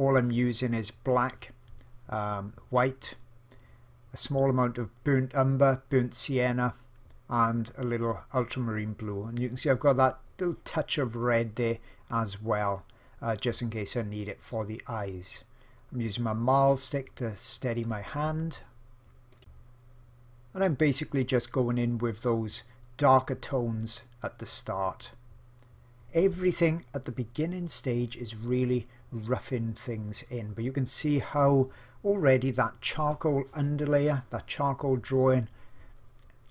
all I'm using is black, white, a small amount of burnt umber, burnt sienna, and a little ultramarine blue. And you can see I've got that little touch of red there as well, just in case I need it for the eyes. I'm using my marl stick to steady my hand, and I'm basically just going in with those darker tones at the start. Everything at the beginning stage is really roughing things in, but you can see how already that charcoal underlayer, that charcoal drawing,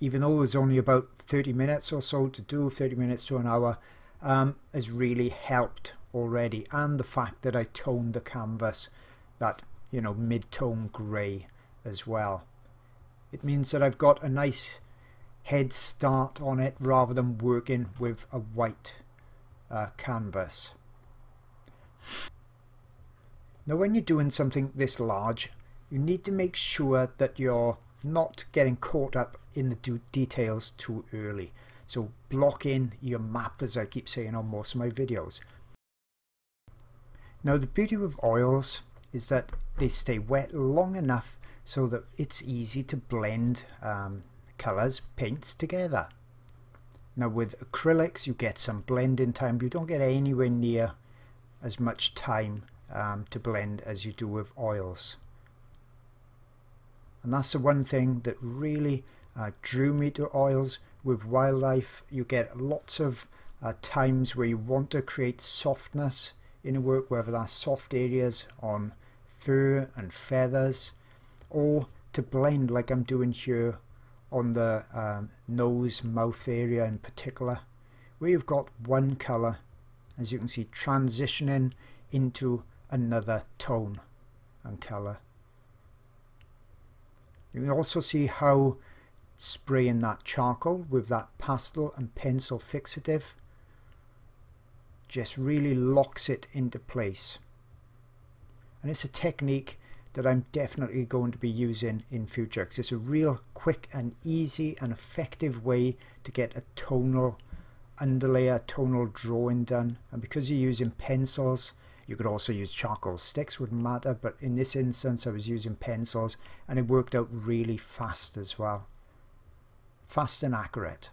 even though it was only about 30 minutes or so to do, 30 minutes to an hour, has really helped already. And the fact that I toned the canvas that, you know, mid-tone grey as well. It means that I've got a nice head start on it rather than working with a white canvas. Now when you're doing something this large, you need to make sure that you're not getting caught up in the details too early. So block in your map, as I keep saying on most of my videos. Now the beauty with oils is that they stay wet long enough so that it's easy to blend colours, paints together. Now with acrylics you get some blending time, but you don't get anywhere near as much time to blend as you do with oils. And that's the one thing that really drew me to oils. With wildlife you get lots of times where you want to create softness in a work, whether that's soft areas on fur and feathers, or to blend like I'm doing here on the nose, mouth area in particular, where you've got one colour, as you can see, transitioning into another tone and colour. You can also see how spraying that charcoal with that pastel and pencil fixative just really locks it into place. And it's a technique that I'm definitely going to be using in future, because it's a real quick and easy and effective way to get a tonal underlayer, tonal drawing done. And because you're using pencils, you could also use charcoal sticks, wouldn't matter, but in this instance I was using pencils, and it worked out really fast as well. Fast and accurate.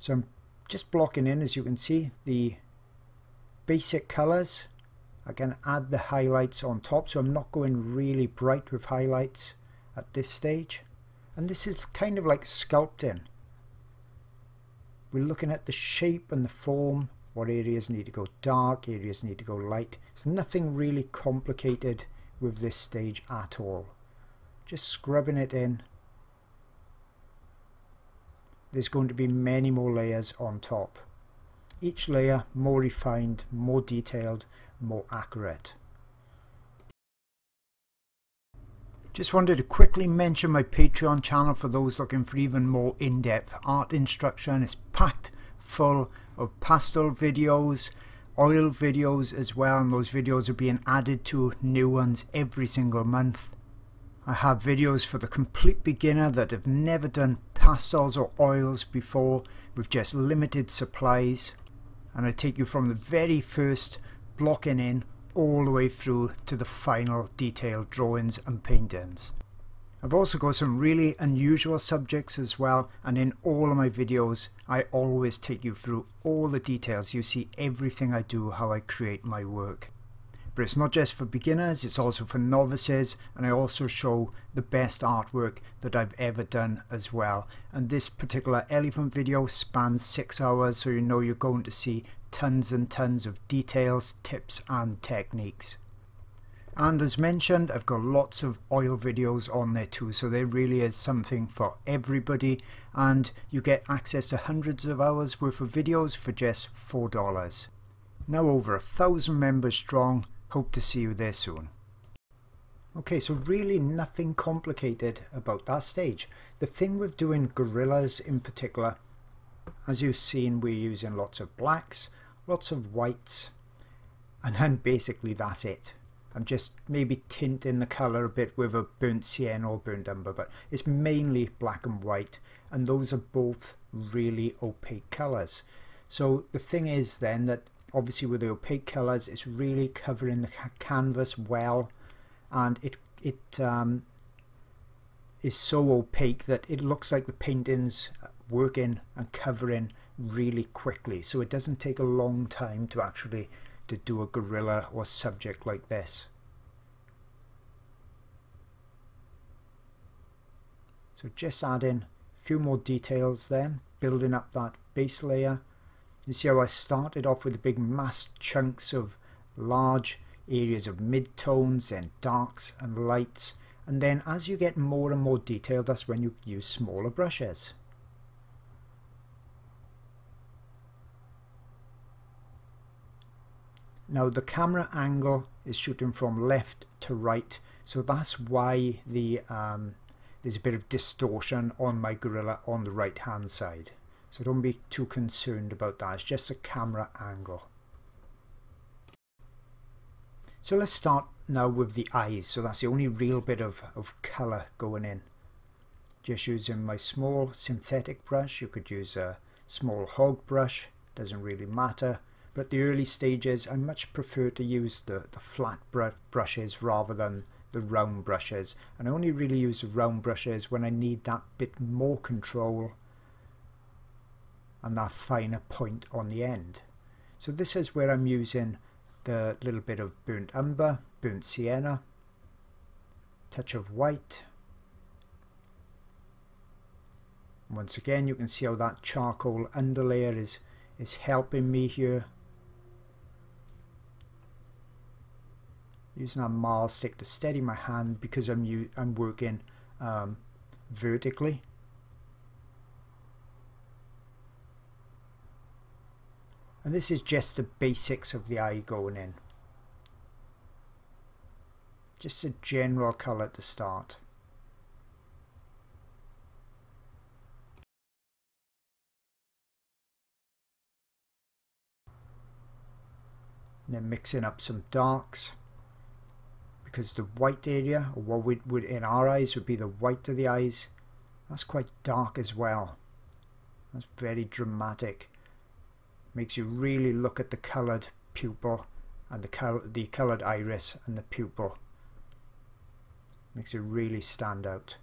So I'm just blocking in, as you can see, the basic colours. I can add the highlights on top, so I'm not going really bright with highlights at this stage. And this is kind of like sculpting. We're looking at the shape and the form, what areas need to go dark, areas need to go light. There's nothing really complicated with this stage at all. Just scrubbing it in. There's going to be many more layers on top. Each layer more refined, more detailed, more accurate. Just wanted to quickly mention my Patreon channel for those looking for even more in-depth art instruction. It's packed full of pastel videos, oil videos as well, and those videos are being added to new ones every single month. I have videos for the complete beginner that have never done pastels or oils before with just limited supplies, and I take you from the very first blocking in all the way through to the final detailed drawings and paintings. I've also got some really unusual subjects as well, and in all of my videos I always take you through all the details. You see everything I do, how I create my work. But it's not just for beginners, it's also for novices, and I also show the best artwork that I've ever done as well. And this particular elephant video spans 6 hours, so you know you're going to see tons and tons of details, tips and techniques. And as mentioned, I've got lots of oil videos on there too, so there really is something for everybody, and you get access to hundreds of hours worth of videos for just $4. Now over 1,000 members strong. Hope to see you there soon. Okay, so really nothing complicated about that stage. The thing with doing gorillas in particular, as you've seen, we're using lots of blacks, lots of whites, and then basically that's it. I'm just maybe tinting the colour a bit with a burnt sienna or burnt umber, but it's mainly black and white, and those are both really opaque colours. So the thing is then that obviously with the opaque colors, it's really covering the canvas well, and it is so opaque that it looks like the painting's working and covering really quickly, so it doesn't take a long time to actually to do a gorilla or subject like this. So just adding a few more details then, building up that base layer. You see how I started off with the big mass chunks of large areas of mid-tones and darks and lights, and then as you get more and more detailed, that's when you use smaller brushes. Now the camera angle is shooting from left to right, so that's why the there's a bit of distortion on my gorilla on the right hand side. So don't be too concerned about that, it's just a camera angle. So let's start now with the eyes. So that's the only real bit of colour going in. Just using my small synthetic brush. You could use a small hog brush, doesn't really matter. But at the early stages I much prefer to use the flat brushes rather than the round brushes, and I only really use the round brushes when I need that bit more control and that finer point on the end. So this is where I'm using the little bit of burnt umber, burnt sienna, touch of white. Once again you can see how that charcoal underlayer is helping me here. Using a marl stick to steady my hand because I'm working vertically. And this is just the basics of the eye going in. Just a general colour to start. And then mixing up some darks, because the white area, or what would in our eyes would be the white of the eyes, that's quite dark as well. That's very dramatic. Makes you really look at the coloured pupil and the coloured iris and the pupil. Makes it really stand out.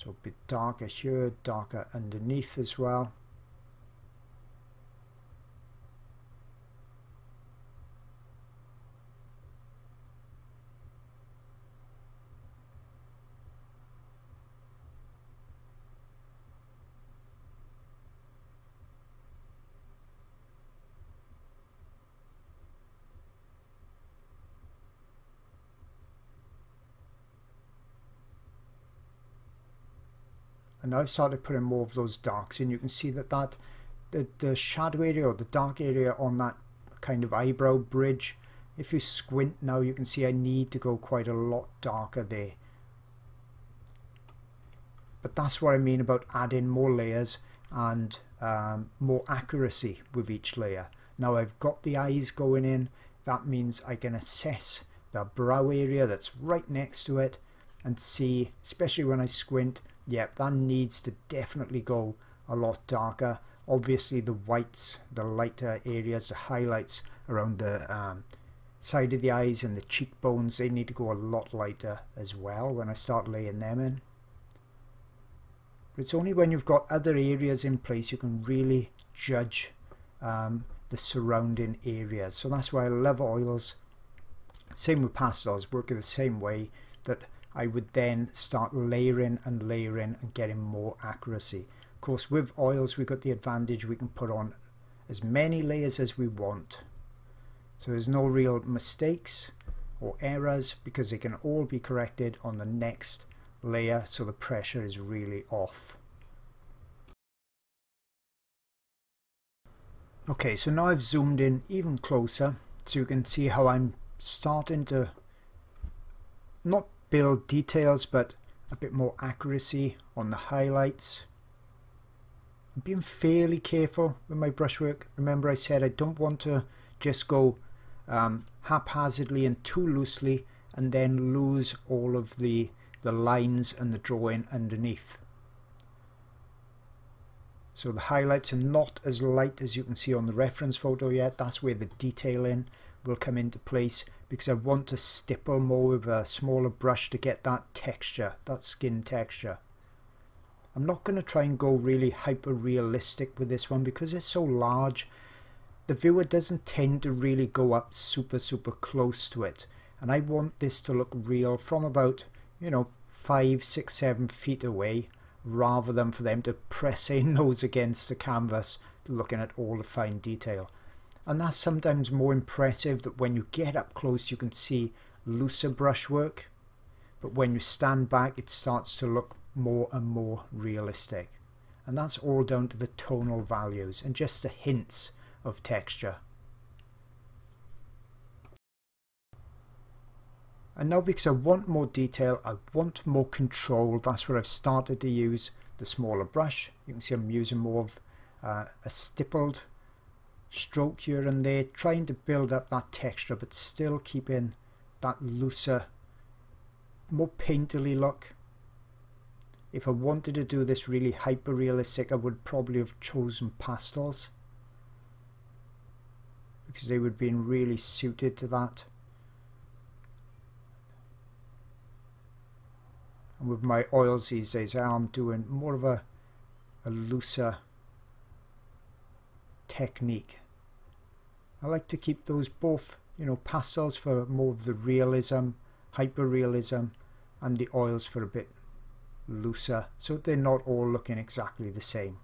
So a bit darker here, darker underneath as well. And I've started putting more of those darks in. You can see that the shadow area or the dark area on that kind of eyebrow bridge, if you squint now you can see I need to go quite a lot darker there. But that's what I mean about adding more layers and more accuracy with each layer. Now I've got the eyes going in, that means I can assess the brow area that's right next to it and see, especially when I squint, yeah, that needs to definitely go a lot darker. Obviously the whites, the lighter areas, the highlights around the side of the eyes and the cheekbones, they need to go a lot lighter as well when I start laying them in. But it's only when you've got other areas in place you can really judge the surrounding areas. So that's why I love oils. Same with pastels, work the same way, that I would then start layering and layering and getting more accuracy. Of course with oils we've got the advantage we can put on as many layers as we want. So there's no real mistakes or errors because they can all be corrected on the next layer, so the pressure is really off. Okay, so now I've zoomed in even closer so you can see how I'm starting to not build details but a bit more accuracy on the highlights. I'm being fairly careful with my brushwork. Remember I said I don't want to just go haphazardly and too loosely and then lose all of the lines and the drawing underneath. So the highlights are not as light as you can see on the reference photo yet. That's where the detailing will come into place, because I want to stipple more with a smaller brush to get that texture, that skin texture. I'm not going to try and go really hyper realistic with this one because it's so large. The viewer doesn't tend to really go up super close to it, and I want this to look real from about, you know, 5, 6, 7 feet away, rather than for them to press their nose against the canvas looking at all the fine detail. And that's sometimes more impressive, that when you get up close you can see looser brushwork, but when you stand back it starts to look more and more realistic. And that's all down to the tonal values and just the hints of texture. And now, because I want more detail, I want more control, that's where I've started to use the smaller brush. You can see I'm using more of a stippled stroke here and there, trying to build up that texture but still keeping that looser, more painterly look. If I wanted to do this really hyper realistic, I would probably have chosen pastels, because they would have been really suited to that. And with my oils these days, I'm doing more of a looser technique. I like to keep those both, you know, pastels for more of the realism, hyper realism, and the oils for a bit looser, so they're not all looking exactly the same.